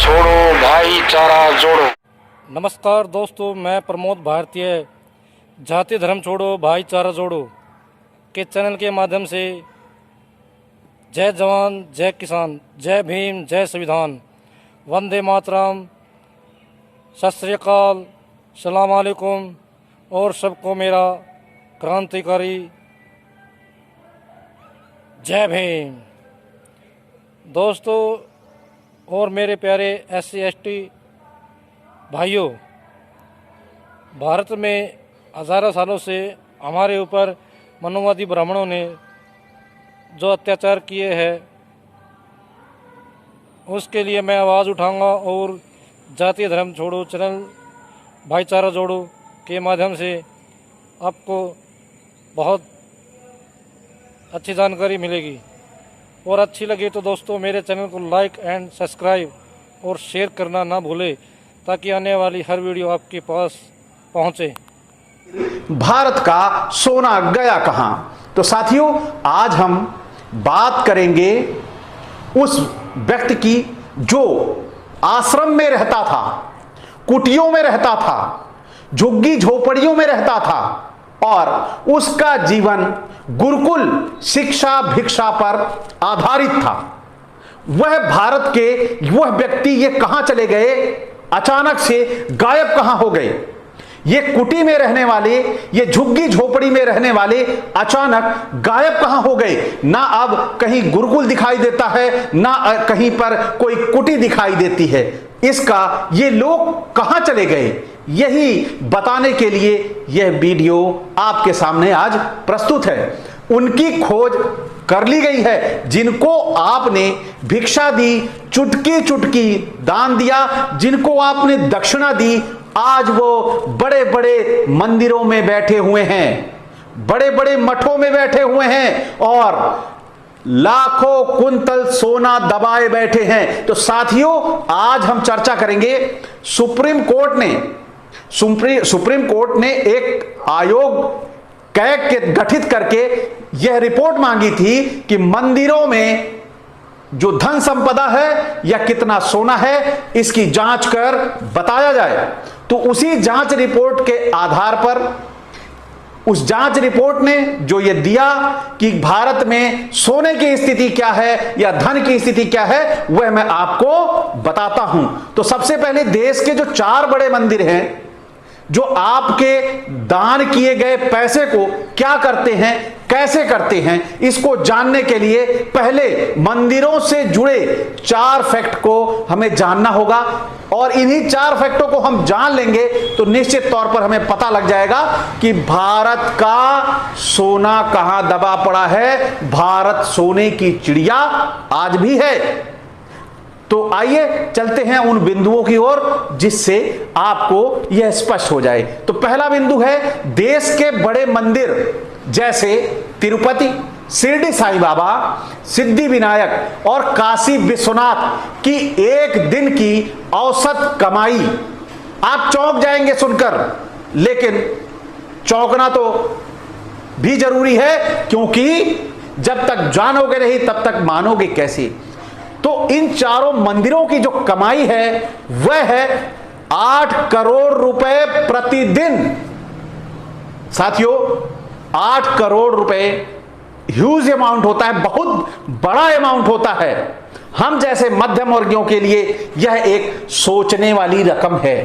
छोड़ो, भाईचारा जोड़ो। नमस्कार दोस्तों, मैं प्रमोद भारतीय जाति धर्म छोड़ो भाईचारा जोड़ो के चैनल के माध्यम से जय जवान, जय किसान, जय भीम, जय संविधान, वंदे मातरम, सत श्री अकाल, सलाम अलैकुम और सबको मेरा क्रांतिकारी जय भीम। दोस्तों और मेरे प्यारे SC/ST भाइयों, भारत में हज़ारों सालों से हमारे ऊपर मनुवादी ब्राह्मणों ने जो अत्याचार किए हैं उसके लिए मैं आवाज़ उठाऊंगा और जातीय धर्म छोड़ो चैनल भाईचारा जोड़ो के माध्यम से आपको बहुत अच्छी जानकारी मिलेगी। और अच्छी लगे तो दोस्तों मेरे चैनल को लाइक एंड सब्सक्राइब और शेयर करना ना भूलें ताकि आने वाली हर वीडियो आपके पास पहुंचे। भारत का सोना गया कहां? तो साथियों, आज हम बात करेंगे उस व्यक्ति की जो आश्रम में रहता था, कुटियों में रहता था, झुग्गी झोपड़ियों में रहता था और उसका जीवन गुरुकुल शिक्षा भिक्षा पर आधारित था। वह भारत के वह व्यक्ति ये कहां चले गए? अचानक से गायब कहां हो गए? ये कुटी में रहने वाले, ये झुग्गी झोपड़ी में रहने वाले अचानक गायब कहां हो गए? ना अब कहीं गुरुकुल दिखाई देता है, ना कहीं पर कोई कुटी दिखाई देती है। इसका ये लोग कहां चले गए, यही बताने के लिए यह वीडियो आपके सामने आज प्रस्तुत है। उनकी खोज कर ली गई है जिनको आपने भिक्षा दी, चुटकी चुटकी दान दिया, जिनको आपने दक्षिणा दी, आज वो बड़े बड़े मंदिरों में बैठे हुए हैं, बड़े बड़े मठों में बैठे हुए हैं और लाखों कुंतल सोना दबाए बैठे हैं। तो साथियों, आज हम चर्चा करेंगे सुप्रीम कोर्ट ने एक आयोग कैग के गठित करके यह रिपोर्ट मांगी थी कि मंदिरों में जो धन संपदा है या कितना सोना है इसकी जांच कर बताया जाए। तो उसी जांच रिपोर्ट के आधार पर उस जांच रिपोर्ट ने जो ये दिया कि भारत में सोने की स्थिति क्या है या धन की स्थिति क्या है, वह मैं आपको बताता हूं। तो सबसे पहले देश के जो 4 बड़े मंदिर हैं जो आपके दान किए गए पैसे को क्या करते हैं, कैसे करते हैं, इसको जानने के लिए पहले मंदिरों से जुड़े 4 फैक्ट को हमें जानना होगा। और इन्हीं 4 फैक्टों को हम जान लेंगे तो निश्चित तौर पर हमें पता लग जाएगा कि भारत का सोना कहां दबा पड़ा है। भारत सोने की चिड़िया आज भी है। तो आइए चलते हैं उन बिंदुओं की ओर जिससे आपको यह स्पष्ट हो जाए। तो पहला बिंदु है देश के बड़े मंदिर जैसे तिरुपति, शिरडी साईं बाबा, सिद्धि विनायक और काशी विश्वनाथ की एक दिन की औसत कमाई। आप चौंक जाएंगे सुनकर, लेकिन चौंकना तो भी जरूरी है क्योंकि जब तक जानोगे नहीं तब तक मानोगे कैसे। तो इन 4 मंदिरों की जो कमाई है वह है 8 करोड़ रुपए प्रतिदिन। साथियों, 8 करोड़ रुपए ह्यूज अमाउंट होता है, बहुत बड़ा अमाउंट होता है। हम जैसे मध्यम वर्गियों के लिए यह एक सोचने वाली रकम है।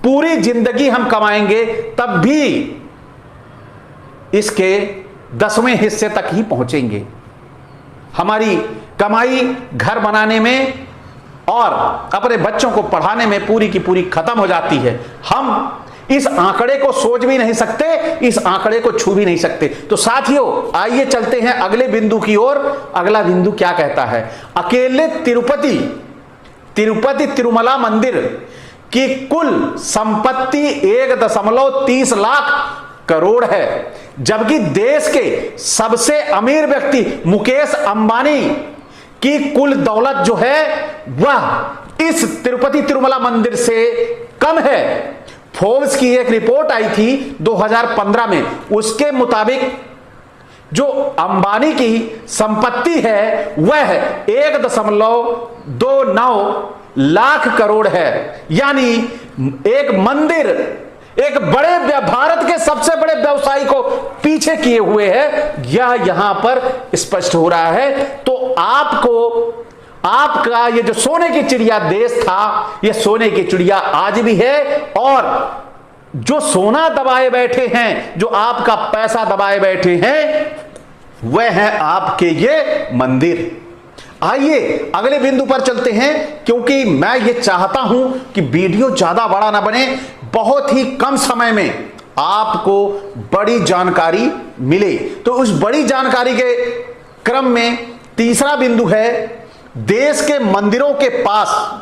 पूरी जिंदगी हम कमाएंगे तब भी इसके 10वें हिस्से तक ही पहुंचेंगे। हमारी कमाई घर बनाने में और अपने बच्चों को पढ़ाने में पूरी की पूरी खत्म हो जाती है। हम इस आंकड़े को सोच भी नहीं सकते, इस आंकड़े को छू भी नहीं सकते। तो साथियों, आइए चलते हैं अगले बिंदु की ओर। अगला बिंदु क्या कहता है? अकेले तिरुपति तिरुमला मंदिर की कुल संपत्ति 1.30 लाख करोड़ है, जबकि देश के सबसे अमीर व्यक्ति मुकेश अंबानी की कुल दौलत जो है वह इस तिरुपति तिरुमला मंदिर से कम है। फोर्ब्स की एक रिपोर्ट आई थी 2015 में, उसके मुताबिक जो अंबानी की संपत्ति है वह 1.29 लाख करोड़ है। यानी एक मंदिर एक बड़े भारत के सबसे बड़े व्यवसायी को पीछे किए हुए है, यह यहां पर स्पष्ट हो रहा है। तो आपका ये जो सोने की चिड़िया देश था, यह सोने की चिड़िया आज भी है। और जो सोना दबाए बैठे हैं, जो आपका पैसा दबाए बैठे हैं, वह है आपके ये मंदिर। आइए अगले बिंदु पर चलते हैं, क्योंकि मैं ये चाहता हूं कि वीडियो ज्यादा बड़ा ना बने, बहुत ही कम समय में आपको बड़ी जानकारी मिले। तो उस बड़ी जानकारी के क्रम में तीसरा बिंदु है, देश के मंदिरों के पास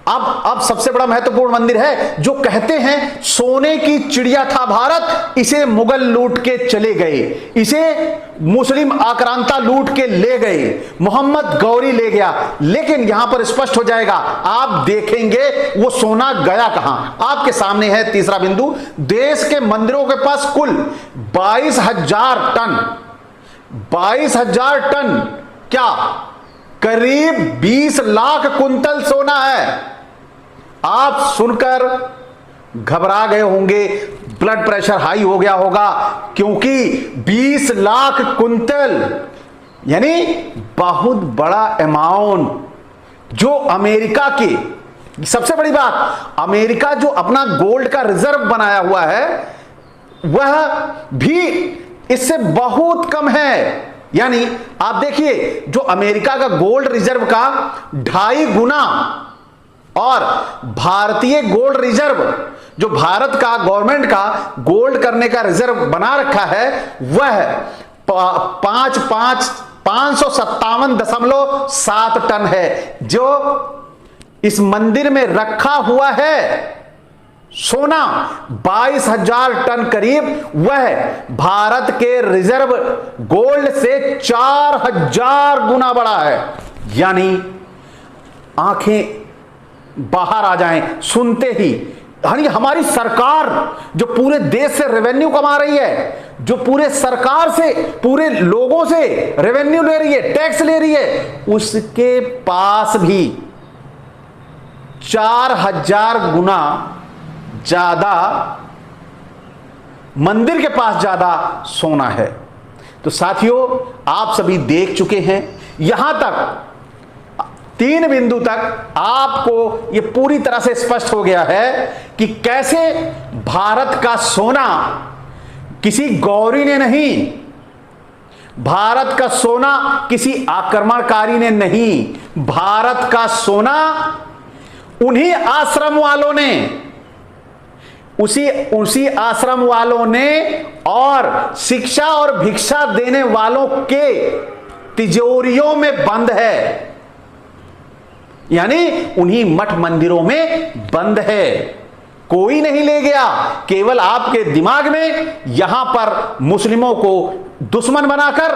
अब सबसे बड़ा महत्वपूर्ण मंदिर है, जो कहते हैं सोने की चिड़िया था भारत, इसे मुगल लूट के चले गए, इसे मुस्लिम आक्रांता लूट के ले गए, मोहम्मद गौरी ले गया। लेकिन यहां पर स्पष्ट हो जाएगा, आप देखेंगे वो सोना गया कहां। आपके सामने है तीसरा बिंदु, देश के मंदिरों के पास कुल 22,000 टन, 22,000 टन क्या, करीब 20 लाख कुंतल सोना है। आप सुनकर घबरा गए होंगे, ब्लड प्रेशर हाई हो गया होगा, क्योंकि 20 लाख कुंतल यानी बहुत बड़ा अमाउंट। जो अमेरिका की सबसे बड़ी बात, अमेरिका जो अपना गोल्ड का रिजर्व बनाया हुआ है, वह भी इससे बहुत कम है। यानी आप देखिए, जो अमेरिका का गोल्ड रिजर्व का 2.5 गुना और भारतीय गोल्ड रिजर्व, जो भारत का गवर्नमेंट का गोल्ड करने का रिजर्व बना रखा है, वह 557.7 टन है, जो इस मंदिर में रखा हुआ है सोना 22,000 टन करीब, वह भारत के रिजर्व गोल्ड से 4,000 गुना बड़ा है। यानी आंखें बाहर आ जाएं सुनते ही। यानी हमारी सरकार जो पूरे देश से रेवेन्यू कमा रही है, जो पूरे सरकार से, पूरे लोगों से रेवेन्यू ले रही है, टैक्स ले रही है, उसके पास भी 4,000 गुना ज्यादा, मंदिर के पास ज्यादा सोना है। तो साथियों, आप सभी देख चुके हैं, यहां तक 3 बिंदु तक आपको यह पूरी तरह से स्पष्ट हो गया है कि कैसे भारत का सोना किसी गौरी ने नहीं, भारत का सोना किसी आक्रमणकारी ने नहीं, भारत का सोना उन्हीं आश्रम वालों ने, उसी आश्रम वालों ने और शिक्षा और भिक्षा देने वालों के तिजोरियों में बंद है। यानी उन्हीं मठ मंदिरों में बंद है, कोई नहीं ले गया। केवल आपके दिमाग में यहां पर मुस्लिमों को दुश्मन बनाकर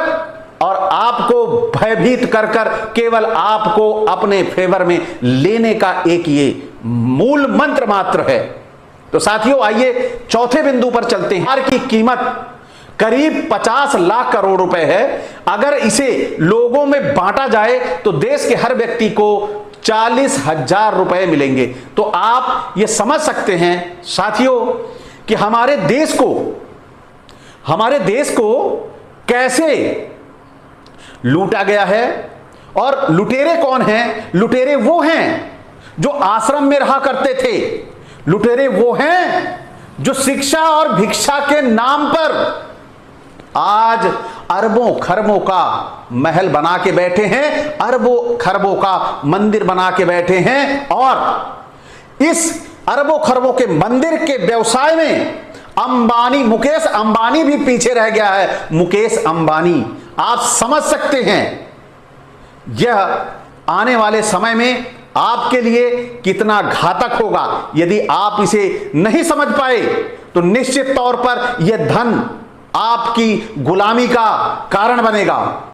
और आपको भयभीत कर कर केवल आपको अपने फेवर में लेने का एक ये मूल मंत्र मात्र है। तो साथियों, आइए चौथे बिंदु पर चलते हैं। हार की कीमत करीब 50 लाख करोड़ रुपए है। अगर इसे लोगों में बांटा जाए तो देश के हर व्यक्ति को 40,000 रुपए मिलेंगे। तो आप ये समझ सकते हैं साथियों कि हमारे देश को कैसे लूटा गया है। और लुटेरे कौन हैं? लुटेरे वो हैं जो आश्रम में रहा करते थे, लुटेरे वो हैं जो शिक्षा और भिक्षा के नाम पर आज अरबों खरबों का महल बना के बैठे हैं, अरबों खरबों का मंदिर बना के बैठे हैं। और इस अरबों खरबों के मंदिर के व्यवसाय में मुकेश अंबानी भी पीछे रह गया है। मुकेश अंबानी, आप समझ सकते हैं यह आने वाले समय में आपके लिए कितना घातक होगा। यदि आप इसे नहीं समझ पाए तो निश्चित तौर पर यह धन आपकी गुलामी का कारण बनेगा।